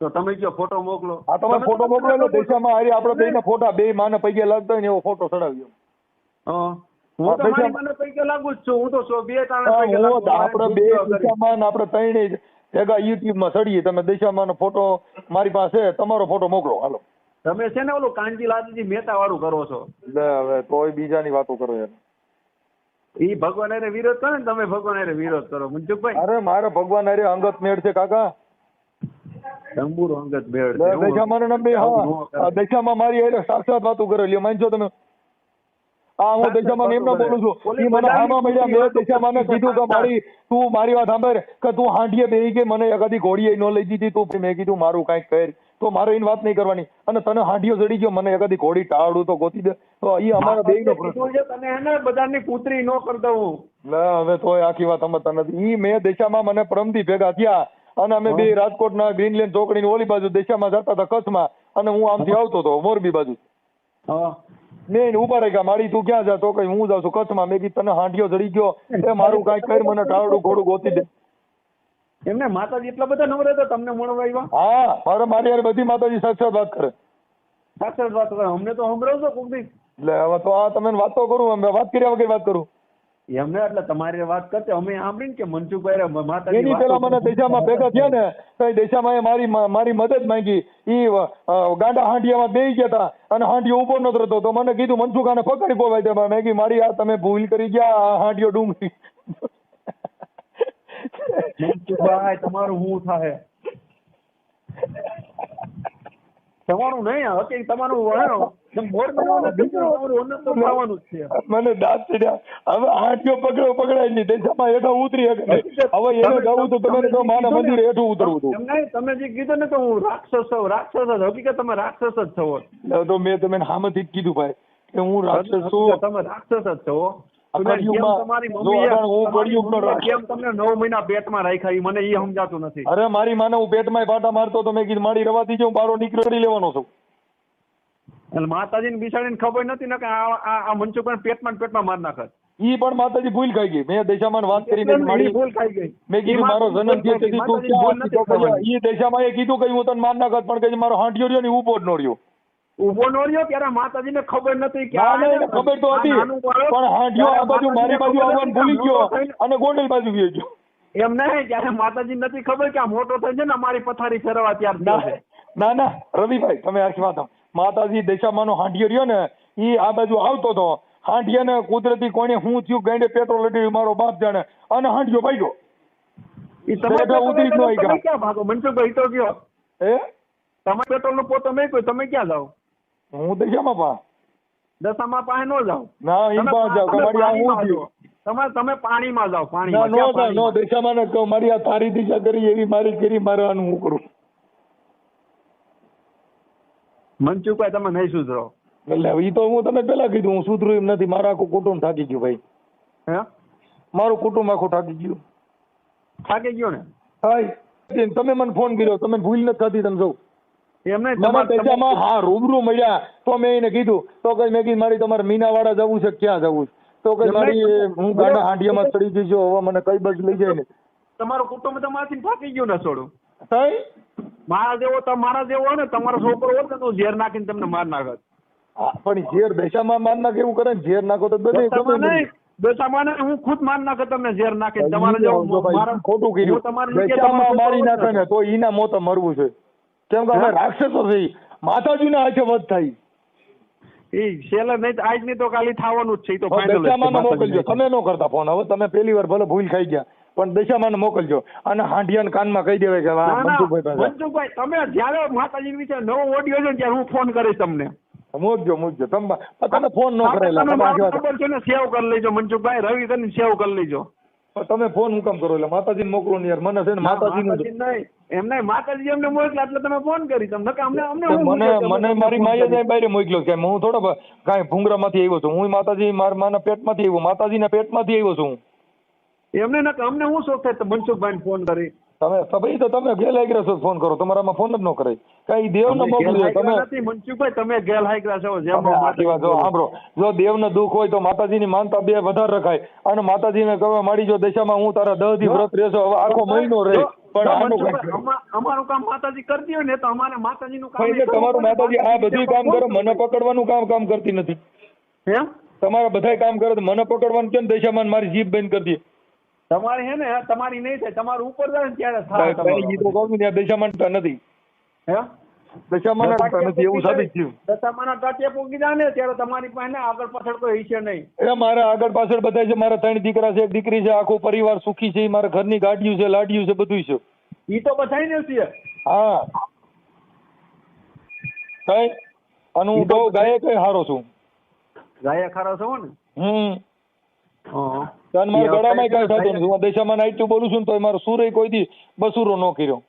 તો તમે કયો ફોટો મોકલો.
હા તમે ફોટો મોકલો એટલે દશામાં હારી આપણે બેયના ફોટા બે માને પૈકે લાગતા હોય ને એવો ફોટો ચડાવ્યો.
હું તો મારી માને પૈકે લાગુ જ છું. હું તો બે તાણે પૈકે લાગુ.
આપણે બે દશામાન આપણે ત્રણેય ભેગા યુટ્યુબ માં ચડીએ. તમે દશામાનો ફોટો મારી પાસે, તમારો ફોટો મોકલો હાલો.
તમે છે ને ઓલું કાનજી લાલજી મહેતા વાળું કરો છો.
હવે તોય બીજાની વાતો કરો યાર.
ઈ ભગવાન હારે વિરોધ કરે ને તમે ભગવાન હારે વિરોધ કરો મનસુખભાઈ.
અરે મારે ભગવાન હારે અંગત મેળ છે કાકા.
તંબુરો અંગત મેળ છે.
દશામાનો નંબે હા દશામાં મારી હારે સાક્ષાત વાતો કરે લ્યો, માનજો તમે? હા હું દશામાન એમ ના બોલું છું. ઈ મને આમાં મળ્યા, મેં દશામાને કીધું કે તું મારી વાત સાંભળ કે તું હાંડીએ બેહી કે મને કદી ઘોડીએ ન લઈ દીધી તું. મેં કીધું મારું કાંઈક કર, તો મારે એની વાત નહીં કરવાની. અને તને હાંડીઓ ચડી ગયો, મને કદી ઘોડી ટાળું તો ગોતી દે. તો એ અમારા બેયનો પ્રશ્ન છે.
તને એને બધાની પુત્રી ન કરી દઉં.
ના હવે તોય આખી વાત સમજતા નથી. ઈ મેં દશામાં મને પરમથી ભેગા થયા અને અમે બે રાજકોટના ગ્રીનલેન્ડ ચોકડીની ઓલી બાજુ દશામાં જતા હતા કચ્છમાં, અને હું આમથી આવતો હતો મોરબી બાજુ. મેં ઉભા રહી ગયા, મારી તું ક્યાં જા? તો કઈ હું જાઉં છું કચ્છમાં. મેં કીધું તને હાંડીઓ ચડી ગયો, એ મારું કાંઈક કર, મને ટાળું ઘોડું ગોતી દે.
એમને માતાજી એટલા બધા નવરે તો તમને મળવા આવ્યા?
હા મારે મારી યાર બધી માતાજી સાક્ષાત વાત કરે.
સાક્ષાત વાત કરે? અમને તો સંભળાવ છો કોક દી.
એટલે હવે તો આ તમે વાત તો કરું, અમે વાત કર્યા વગર વાત કરું
એમને. એટલે તમારી વાત કરતે અમે સાંભળીને કે મનસુખભાઈ માતાજી
એની પેલા મને દશામાં ભેગા થયા ને તો દશામાં મારી મદદ માંગી. ઈ ગાંડા હાંડિયામાં બેસી ગયા હતા અને હાંડિયો ઉભો નતો રહેતો. તો મને કીધું મનસુખાને પકડી ગોવાય દે. મેં કીધું મારી આ તમે ભૂલ કરી ગયા, આ હાંડિયો ડુંગળી.
મનસુખભાઈ તમારું શું થાય? તમારું નહીં હકી, તમારું
મને દાંત ચડ્યા. હવે હાંડિયો પકડાય નહીં, દશામાં હેઠો ઉતરી શકે. હવે એને જવું તો તમે તો માના મંદિરે હેઠું ઉતરવું હતું.
તમે જે કીધું ને તો હું રાક્ષસ છું, રાક્ષસ જ. હકીકત તમે રાક્ષસ જ છો.
તો મેં તમે સામેથી જ કીધું ભાઈ કે હું રાક્ષસ છું.
તમે રાક્ષસ જ છો.
તમારી
તમને 9 મહિના પેટમાં રાખ્યા મને એ સમજાતું નથી.
અરે મારી માને હું પેટમાં પાટા મારતો તો મેં કીધું મારી રવા દીજે, હું બારો નીકળી લેવાનો છું.
એટલે માતાજીને બિસાડીને ખબર નથી ને કે આ મનસુખભાઈ પેટમાં ને પેટમાં માર નાખત.
ઈ પણ માતાજી ભૂલ ખાઈ ગઈ. મેં દશામાં વાત કરી મેં મારી
ભૂલ ખાઈ ગઈ.
મેં કીધું મારો જન્મ થયો તેથી તું ક્યાં હતી? તો કહ્યું, ઈ દશામાં એ કીધું કે હું તને માર નાખત, પણ કે મારો હાંડિયો રહ્યો ને ઈ ઊભો જ ન રહ્યો.
ઉભો નો રહ્યો ત્યારે માતાજીને ખબર નથી કે
ના, ના, એને ખબર તો હતી, પણ હાંડિયો આ બાજુ મારી બાજુ આવવાનું ભૂલી ગયો અને ગોંડલ બાજુ ગયો ગયો.
એમ નહીં, ત્યારે માતાજી નથી ખબર કે આ મોટો થઈ છે ને અમારી પથારી ફેરવા ત્યાર થયો છે.
ના ના રવિભાઈ તમે આખી વાત સાંભળો. માતાજી દશામાનો હાંડિયો રહ્યો ને ઈ આ બાજુ આવતો હતો. હાંડિયાને કુદરતી કોણે હું થયું ગાંડે પેટ્રોલ લડી મારો બાપ જાણે અને હાંડિયો ભાગ્યો.
ઈ તમે
ઉતરી જ ન આવી
તમે ક્યાં ભાગો મનસુખભાઈ? તો કયો
હે
તમે પેટ્રોલ નો પોતો નહીં કોઈ, તમે ક્યાં જાઓ?
હું દશામાં પા
દશામાં પાસે ન જાઓ.
ના ઈ પા જાવ કે મારી આ હું થયું.
તમે પાણીમાં જાઓ.
ના
પાણીમાં
નો જાવ નો દશામાં ન કહું મારી આ તારી દિશા કરી એવી મારી કરી મારવાનું હું કરું.
મનસુખભાઈ તમે નહીં સુધરો.
એટલે ઈ તો હું તમે પેલા કીધું હું સુધરું એમ નથી. મારું આખું કુટુંબ થાકી ગયું ભાઈ.
હે
મારું કુટુંબ આખું થાકી ગયું.
થાકી ગયો ને?
હાય તમે મને ફોન કર્યો, તમે ભૂલ નથી થતી. તમે જો
એમ નહીં,
મને દશામાં હા રૂબરૂ મળ્યા તો મેં એને કીધું તો કઈ મેં કીધું મારી તમારે મીનાવાડા જવું છે ક્યાં જવું છે? તો કઈ મારી હું ગાડા હાંડિયામાં ચડી ગઈ છું, હવે મને કઈ બાજુ લઈ જાય ને.
તમારું કુટુંબ તમારાથી થાકી ગયું ને છોડું.
થાય
મારા જેવો ને તમારો છોકરો હોત ને તો ઝેર નાખીને તમને માર નાખત.
હા, પણ ઝેર દશામાં માર નાખે એવું કરે ને? ઝેર નાખો તો બધે
દશામાં હું ખુદ માર નાખે તમને ઝેર નાખીને. તમારે જેવું
ખોટું કર્યું. દશામાં મારી નાખે ને તો ઈના મોતે મરવું છે. કેમ કે અમે રાક્ષસો છે. માતાજીના હાથે વધ થાય.
એ શેલે નહીં આજ નહીં તો કાલે થવાનું જ છે. તો ફાઇનલ
દશામાં મોકલજો. તમે ન કરતા ફોન. હવે તમે પહેલી વાર ભલે ભૂલ ખાઈ ગયા પણ દશામાં મોકલજો અને હાંડિયાના કાનમાં કહી દેવાય કે
મનસુખભાઈ તમે જયારે માતાજી વિશે નવો ઓડિયો છે ત્યારે હું ફોન કરીશ તમને.
મૂકજો તમે ફોન ન કરેલા.
ખબર છે ને, સેવ કરી લેજો મનસુખભાઈ. રવિ કરીને સેવ કરી લેજો.
તમે ફોન હું કામ કરો? એટલે માતાજીને મોકલો ને યાર. મને છે ને માતાજીનું
નહીં એમ નહીં, માતાજી એમને મોકલા એટલે તમે ફોન કરી. તમને
મને મારી માએ જાય બહાર મોકલ્યો કે હું થોડો કાંઈ ભૂંગરામાંથી આવ્યો છું. હું માતાજી મારા માના પેટમાંથી આવ્યો, માતાજીના પેટમાંથી આવ્યો છું.
એમને ન અમને હું શોખ થાય મનસુખભાઈ ફોન કરી.
ભાઈ તો તમે ગેરહાજર છો, ફોન કરો. તમારામાં ફોન જ ન કરાય. કઈ દેવને મોકલ્યો તમે?
મનસુખભાઈ તમે ગેરહાજર છો.
સાંભળો, જો દેવને દુઃખ હોય તો માતાજીની માનતા બે વધારે રખાય. અને માતાજીને કહેવા માંડી જો દશામાં હું તારા 10 દી વ્રત રહેશો, હવે આખો મહિનો રહે. પણ
અમારું કામ માતાજી કરતી હોય ને તો અમારે માતાજીનું કામ.
તમારું માતાજી આ બધું કામ કરે, મને પકડવાનું કામ કરતી નથી.
હે
તમારા બધા કામ કરે તો મને પકડવાનું કેમ? દશામાં મારી જીભ બંધ કરી દે.
તમારે હે ને તમારી નહીં થાય, તમારું ઉપર જાય ને ત્યારે થાય.
દશામાં નથી.
હે
દશામાં નથી એવું સાબિત થયું.
દશામાં ટાટિયા પૂગી જાય ને ત્યારે તમારી પાસે આગળ પાછળ કોઈ હશે નહીં.
એ મારા આગળ પાછળ બધા છે. મારા 3 દીકરા છે, 1 દીકરી છે. આખો પરિવાર સુખી છે. મારા ઘરની ગાડીઓ છે, લાડીઓ છે, બધું છે.
ઈ તો બધાઈ ને છે.
હા કઈ અને હું બહુ ગાયક હારો છું.
ગાયક હારો છો ને?
મારા ગળામાં કઈ થતું નથી. હું દશામાં નાઈટ બોલું છું ને તો મારો સુર કોઈ દી બસુરો ન કર્યો.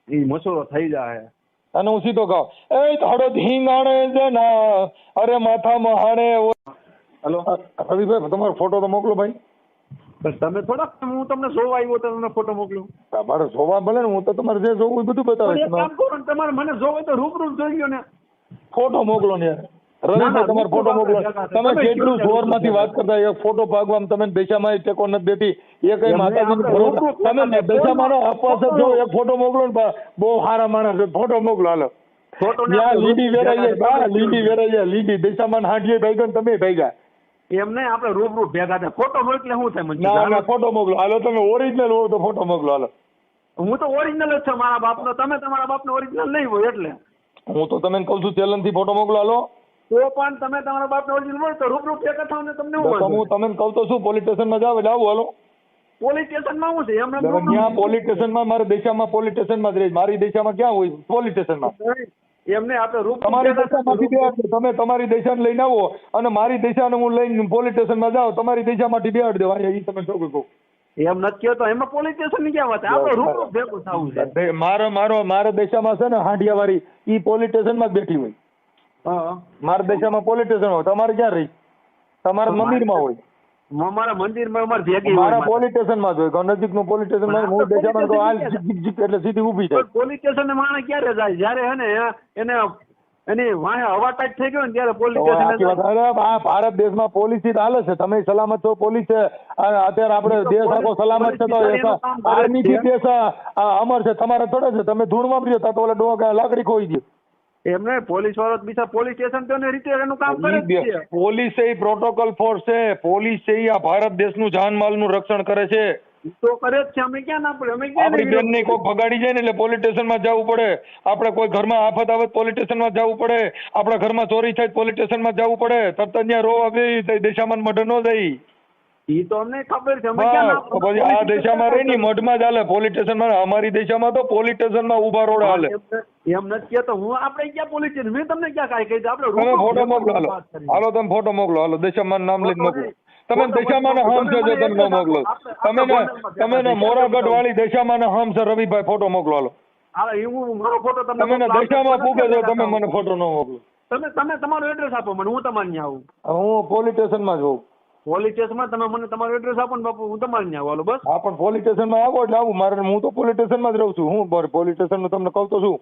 ઈ મસૂરો થઈ જાય.
અને હું સીધો ગાવ એ થોડો ધીંગાણે જના અરે માથા મહાણે.
હેલો
રવિભાઈ તમારો ફોટો તો મોકલો ભાઈ.
બસ તમે થોડાક હું તમને જોવા આવ્યો તો તમને ફોટો મોકલું.
મારે જોવા ભલે ને, હું તો તમારે જે જોવું બધું બતાવે.
કામ કરો ને, તમારે મને જોવે તો રૂબરૂ જોઈ ગયો ને.
ફોટો મોકલો ને યાર. રવિભાઈ તમારો ફોટો મોકલો. તમે કેટલું જોર માંથી વાત કરતા, એક ફોટો ભાગવામાં તમે દશામાં ટેકો નથી દેતી. એ કઈ માતાજી તમે દશામાં અપવાસ છો. એક ફોટો મોકલો ને, બહુ સારા માણસ ફોટો મોકલો. હાલો લીડી વેરાઈ લીડી દશામાં હાંડીએ ભાગ્યો ને તમે ભાગ્યા.
એમ નહીં, આપણે રૂબરૂ ભેગા થાય. ફોટો મોકલે શું
ના
થાય?
ના ફોટો મોકલો. હાલો તમે ઓરિજિનલ હો તો ફોટો મોકલો. હાલો
હું તો ઓરિજિનલ જ છું મારા બાપનો. તમે તમારા બાપનો ઓરિજિનલ નહીં હોય એટલે
હું તો તમને કહું છું ચેલન થી ફોટો મોકલો. હાલો
તો પણ તમે તમારા બાપનો ઓરિજિનલ હોય તો રૂબરૂ ભેગા થાવ ને તમને
હું તમને કહું તો શું પોલીસ સ્ટેશનમાં જાવ એટલે આવું. હાલો
પોલીસ સ્ટેશનમાં શું છે? એમને
ત્યાં પોલીસ સ્ટેશનમાં મારે દશામાં પોલીસ સ્ટેશનમાં જ રહે. મારી દશામાં ક્યાં હોય? પોલીસ સ્ટેશનમાં.
એમને આપણે રૂપ
તમારી દશામાંથી તમે તમારી દશાને લઈને આવો અને મારી દશાને હું લઈને પોલીસ સ્ટેશનમાં જાઉં. તમારી દશામાંથી બેહાડ દેવા. એ તમે શું કહો?
એમ નથી કહેતો. એમાં પોલીસ સ્ટેશન ની ક્યાં વાત? આપણે રૂબરૂ ભેગું થવું છે.
મારા દશામાં છે ને હાંડિયા વાળી ઈ પોલીસ સ્ટેશનમાં જ બેઠી હોય. મારા દશામાં પોલીસ સ્ટેશન હોય. તમારે ક્યાં રહી? તમારા મંદિરમાં હોય.
મારા મંદિરમાં અમારે ભેગી
મારા પોલીસ સ્ટેશનમાં જ હોય. નજીક નું પોલીસ સ્ટેશન હું દશામાં એટલે સીધી ઊભી થાય.
પોલીસ સ્ટેશન માણસ ક્યારે જાય? જયારે હે ને એને અને વાંહે હવા ટાઈટ થઈ ગયો ને ત્યારે પોલીસ
તો આખી
સ્ટેશન
વાત અરે આ ભારત દેશમાં પોલીસ થી હાલે છે, તમે સલામત છો, પોલીસ છે, અને અત્યારે આપણે દેશ આખો સલામત છે, તો આર્મી થી દેશ અમર છે, તમારે થોડે છે, તમે ધૂળ વાપરી તો ઓલા ડોકા લાકડી ખોઈ દે.
એમને પોલીસ વાળો બીજા પોલીસ સ્ટેશન તો રીતે એનું કામ કરે જ છે.
પોલીસ એ પ્રોટોકોલ ફોર્સ છે, પોલીસ છે આ ભારત દેશનું જાનમાલનું રક્ષણ કરે છે.
તો કરે જ છે, અમે ક્યાં ના પડે, અમે ક્યાં
આપણી બેન ને કોઈ ભગાડી જાય ને એટલે પોલીસ સ્ટેશન માં જવું પડે, આપણે કોઈ ઘરમાં આફત આવે પોલીસ સ્ટેશન માં જવું પડે, આપણા ઘરમાં ચોરી થાય પોલીસ સ્ટેશન માં જવું પડે, તરત ત્યાં રોવા બે દેશામાં મઢ ન જાય.
ઈ તો અમને ખબર છે, અમે ક્યાં ના
પછી આ દેશામાં રહી ને મઢમાં જ હાલે, પોલીસ સ્ટેશનમાં. અમારી દેશામાં તો પોલીસ સ્ટેશનમાં ઉભા રોડ હાલે.
એમ નથી કેતો હું, આપણે ક્યાં પોલીસ સ્ટેશન, મેં તમને ક્યાં કાંઈ કહી આપણે
તમે ફોટો મોકલો, હાલો તમે ફોટો મોકલો, હાલો દેશામાં નામ લઈને મોકલો. તમે દેશામાં હમ છે જો તમે ન મોકલો, તમે ને મોરાગઢ વાળી દેશામાં હમ છે રવિભાઈ, ફોટો મોકલો હાલો.
હા હું મારો ફોટો
તમે દેશામાં પૂગે છો, તમે મને ફોટો ન મોકલો.
તમે તમારું એડ્રેસ આપો મને, હું તમારે ત્યાં આવું.
હું પોલીસ સ્ટેશનમાં જ હોઉં.
પોલીસ સ્ટેશનમાં તમે મને તમારું એડ્રેસ આપો ને બાપુ, હું તમારે ત્યાં આવું. બસ
હા પણ પોલીસ સ્ટેશનમાં આવો એટલે આવું, મારે હું તો પોલીસ સ્ટેશનમાં જ રહું છું. હું પોલીસ સ્ટેશનનું તમને કહું તો છું.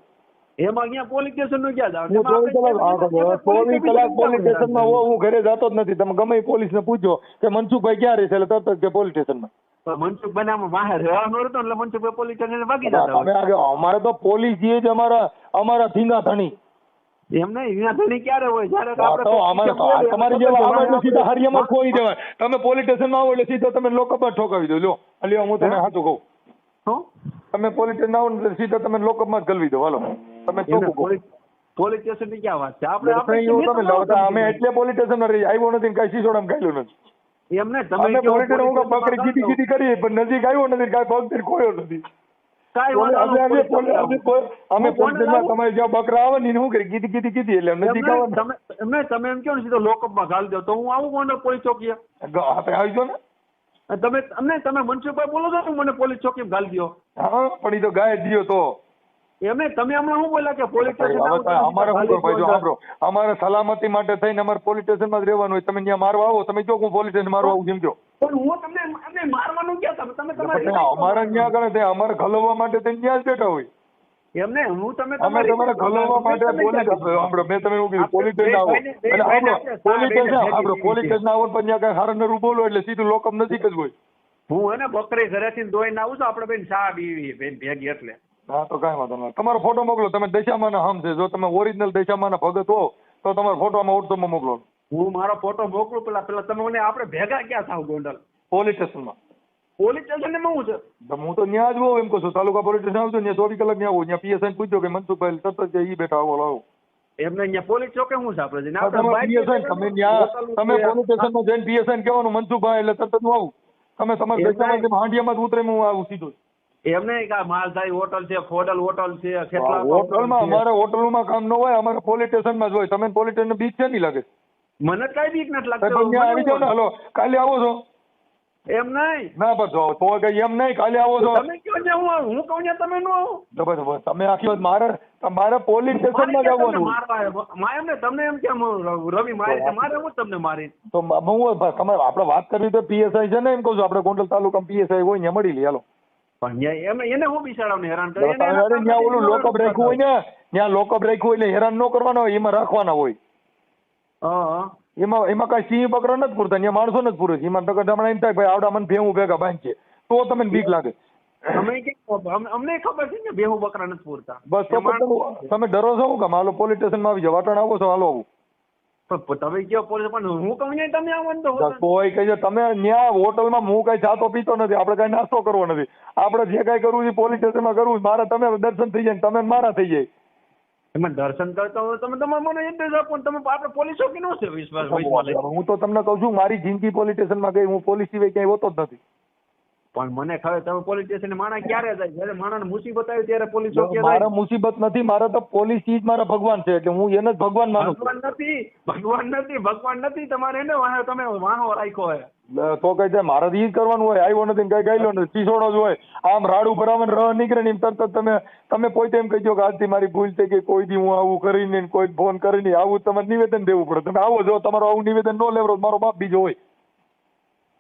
એમાં ક્યાં પોલીસ સ્ટેશન નું ક્યાં જાવ?
હું 24 કલાક પોલીસ સ્ટેશનમાં હોઉં, હું ઘરે જતો જ નથી. તમે ગમે પોલીસ ને પૂછો કે મનસુખભાઈ ક્યાં રહે છે, એટલે તરત જ કે પોલીસ સ્ટેશનમાં.
મનસુખભાઈ આમાં બહાર રહેવાનો હતો એટલે મનસુખભાઈ પોલીસ સ્ટેશન ભાગી જતા.
અમારે તો પોલીસ જે જ અમારા ધીંગા ધણી.
એમ નહીં, વિના ધણી ક્યારે હોય? જયારે
તમારી જેવા આવે એટલે સીધા હરિયામાં ખોઈ દેવાય. તમે પોલીસ સ્ટેશનમાં આવો એટલે સીધા તમે લોકઅપમાં ઠોકાવી દો. લ્યો અલ્યો હું તમને સાચું કહું, તમે પોલીસ સ્ટેશન આવો એટલે સીધા તમે લોકઅપમાં જ ગલવી દો. હાલો તમે ચોખ્ખું કહો.
પોલીસ સ્ટેશન ની ક્યાં વાત છે? આપણે
અમે એટલે પોલીસ સ્ટેશન આવ્યો નથી, કઈ સિસોડામાં ગાયલું નથી.
એમ ને તમે
પોલીસ સ્ટેશન પકડી કીધી કીધી કરી પણ નજીક આવ્યો નથી, કઈ પગ ખોયો નથી. અમે તમારી જ્યાં બકરા આવે ને શું કરી કીધી કીધી કીધી એટલે નજીક આવો.
તમે એમ કહો ને સીધો લોકઅપમાં ઘાલી દો તો હું આવું કોણ પોલીસ ચોકી
આવી જો ને.
તમે મનસુખભાઈ બોલો છો મને પોલીસ ચોકી ઘાલી દો.
હા પણ એ તો ગાય દિયો તો
એમને તમે હમણાં શું બોલ્યા કે પોલીસ સ્ટેશન
અમારે શું કરવું જો સાંભળો, અમારે સલામતી માટે થઈને અમારે પોલીસ સ્ટેશનમાં જ રહેવાનું હોય. તમે ત્યાં મારવા આવો, તમે જો હું પોલીસ સ્ટેશન મારવા આવું સમજો.
પણ હું તમને મારવાનું ક્યાં? તમે
અમારે ત્યાં કરે અમારે ઘલવવા માટે થઈને ત્યાં જ બેઠા હોય.
એમને હું
અમે તમારે ઘલવવા માટે પોલીસ સાંભળો, મેં તમે એવું કીધું પોલીસ સ્ટેશન આવો એટલે પોલીસ સ્ટેશન આવો, પોલીસ સ્ટેશન આવો પણ ત્યાં કઈ હારનરું બોલો એટલે સીધું લોકઅપ નજીક જ હોય.
હું એને બકરી ઘરેથી દોઈને આવું છું, આપણે બેન ચા પીવી બેન ભેગી એટલે.
હા તો કઈ વાંધો નહીં, તમારો ફોટો મોકલો. તમે દશામાના હમ છે, જો તમે ઓરિજિનલ દશામાના ભગત હો તો તમારો ફોટો આમાં વોટ્સઅપમાં મોકલો.
હું મારો ફોટો મોકલું પેલા તમે મને આપણે ભેગા ક્યાં થાવ ગોંડલ?
પોલીસ સ્ટેશનમાં.
પોલીસ સ્ટેશન ને હું છે?
હું તો ત્યાં જ હોઉં એમ કહું છું, તાલુકા પોલીસ સ્ટેશન આવજો ત્યાં 24 કલાક ત્યાં આવું. ત્યાં પીએસઆઈ પૂછજો કે મનસુખભાઈ તરત જ ઈ બેઠા આવો લાવો.
એમને અહીંયા પોલીસ ચોકે શું છે આપણે?
તમે પોલીસ સ્ટેશનમાં જઈને પીએસઆઈ કહેવાનું મનસુખભાઈ એટલે તરત જ આવું. તમે તમારા દશામાં હાંડિયામાં જ ઉતરે હું આવું સીધું.
એમને માલધારી હોટલ છે, ખોડલ હોટલ છે,
હોટલમાં અમારે હોટલમાં કામ ન હોય, અમારે પોલીસ સ્ટેશનમાં જ હોય. તમે પોલીસ સ્ટેશન બીક છે નહીં લાગે?
મને કઈ બીક નથી લાગતી.
આવી જાવ ને. હલો કાલે આવો છો?
એમ નહીં
ના બસ તો કઈ એમ નહીં, કાલે આવો છો?
તમે કહો ને હું કહું ને તમે નો આવો
તો બસ તમે આખી વાત મારે પોલીસ સ્ટેશનમાં જ આવવાનું.
એમને તમને એમ કેમ રવિ મારી છે? મારે હું તમને મારી
તો હું તમારે આપણે વાત કરવી તો પીએસઆઈ છે ને, એમ કહું છું આપણે ગોંડલ તાલુકામાં પીએસઆઈ હોય ને મળી લે. હાલો
એને હું બિચારાને હેરાન કરે?
ત્યાં ઓલું લોકઅપ રાખ્યું હોય ને, ત્યાં લોકઅપ રાખ્યું હોય એટલે હેરાન ન કરવાના હોય, એમાં રાખવાના હોય. એમાં કઈ સિંહ બકરા નથી પૂરતા, ત્યાં માણસો નથી પૂરે. એમાં હમણાં એમ થાય ભાઈ આવડા મને ભેવું ભેગા બાંધ છે તો તમને બીક લાગે.
અમને ખબર છે ને ભેવું બકરા નથી પૂરતા.
બસ તો તમે ડરો છો કે હાલો પોલીસ સ્ટેશનમાં આવી જાવ, વાટણ આવો છો હાલો આવું.
તમે કયો પોલીસ, પણ હું કહું ને તમે આવો ને તો
કોઈ કહે તમે ત્યાં હોટલમાં હું કઈ ચાતો પીતો નથી, આપણે કઈ નાસ્તો કરવો નથી. આપણે જે કઈ કરવું છે પોલીસ સ્ટેશનમાં કરવું. મારે તમે દર્શન થઈ જાય, તમે મારા થઈ જાય.
એમાં દર્શન કરતા હોય તમે તમારે મને એડ્રેસ આપો ને તમે આપણે પોલીસ ચોકી નો છે વિશ્વાસ.
હું તો તમને કહું છું મારી જિંદગી પોલીસ સ્ટેશનમાં ગઈ, હું પોલીસ સિવાય ક્યાંય હોતો જ નથી.
પણ મને ખબર તમે પોલીસ સ્ટેશન માણસ ક્યારે જાય? જયારે માણસ મુસીબત આવી ત્યારે પોલીસ ચોકી.
મારે મુસીબત નથી, મારે તો પોલીસ જ મારા ભગવાન છે, એટલે હું એને જ ભગવાન માનું છું.
ભગવાન નથી તમારે એને તમે વાહો રાખ્યો હોય
તો કઈ જાય મારે જ કરવાનું હોય. આવ્યો નથી કઈ ગાયલો નથી, પીસોડો જ હોય. આમ રાડું ભરાવાનું રહ નીકળે ને તરત તમે પોતે એમ કહી દો કે આજથી મારી ભૂલ થઈ ગઈ, કોઈ દી હું આવું કરીને કોઈ ફોન કરીને આવું તમારે નિવેદન દેવું પડે. તમે આવો જો તમારું આવું નિવેદન ન લેવડો મારો બાપ બીજો હોય.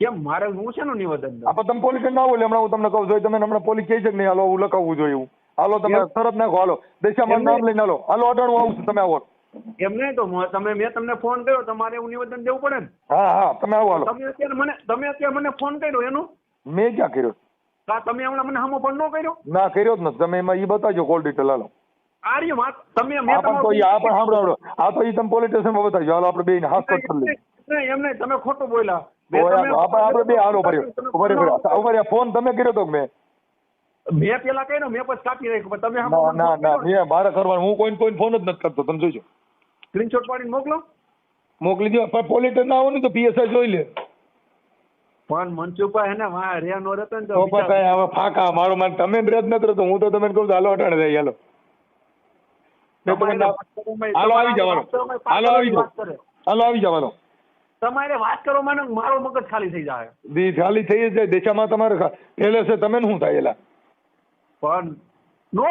કેમ મારે હું છે નું નિવેદન?
આપણે તમે પોલીસ ના આવો એટલે હમણાં હું તમને કહું છું, તમે હમણાં પોલીસ કહે છે કે નહીં હાલો હું લખાવવું જોઈએ એવું. હાલો તમે તરત નાખો, હાલો દશામાં નામ લઈને હાલો અટાણું આવું છું, તમે આવો.
એમ નહીં તો મેં તમને ફોન કર્યો, તમારે એવું નિવેદન દેવું પડે ને.
હા તમે આવો હાલો.
તમે અત્યારે મને ફોન કર્યો એનું
મેં ક્યાં કર્યો?
તમે હમણાં મને સામો ફોન ન કર્યો?
ના કર્યો જ નથી. તમે એમાં ઈ બતાવજો કોલ ડિટેલ હાલો.
આર્ય વાત તમે
આ પણ તો ઈ આ પણ સાંભળો આ તો ઈ તમે પોલીસ સ્ટેશનમાં બતાવજો હાલો. આપણે બેને હાથ કરી લઈએ.
એમ નહીં તમે ખોટું બોલ્યા.
આપણે બે હાલો ભર્યો ફોન તમે કર્યો તો મેં
પેલા કર્યો, મેં પછી કાપી રાખ્યો. તમે
ના મેં મારે કરવાનું. હું કોઈ ફોન જ નથી કરતો. તમે જોજો.
સ્ક્રીનશોટ પાડીને મોકલો.
મોકલી દો. પણ પોલીસ ના આવો ને તો પીએસઆઈ જોઈ લે.
પણ મનસુખભાઈ હે ને વાહ રે નો રહેતો ને
તો પછી હવે ફાકા મારો માન તમે જ નથી રહેતો. હું તો તમને કહું છું હાલો અટાણે જાય હાલો. હાલો આવી જવાનો. હાલો આવી જવાનો.
તમારે વાત કરો મને મારો મગજ ખાલી થઈ જાય.
ખાલી થઈ જાય. દેશામાં તમારે એટલે છે તમે શું થાય એલા?
પણ નો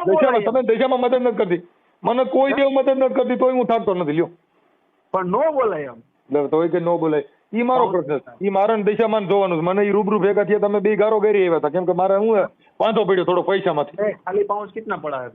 તમે દેશામાં મદદ નથી કરતી. મને કોઈ દેવ મદદ નથી કરતી તોય હું થાકતો નથી લ્યો.
પણ નો બોલાય એમ.
તોય કે નો બોલાય ઈ મારો પ્રશ્ન છે. ઈ મારા દિશામાં જોવાનું છે. મને ઈ રૂબરૂ ભેગા થયા તમે બે ગારો કરી આવ્યા હતા કેમ કે મારે હું વાંધો પડ્યો થોડો પૈસામાંથી.
ખાલી પાઉન્ડ કેટલા પડા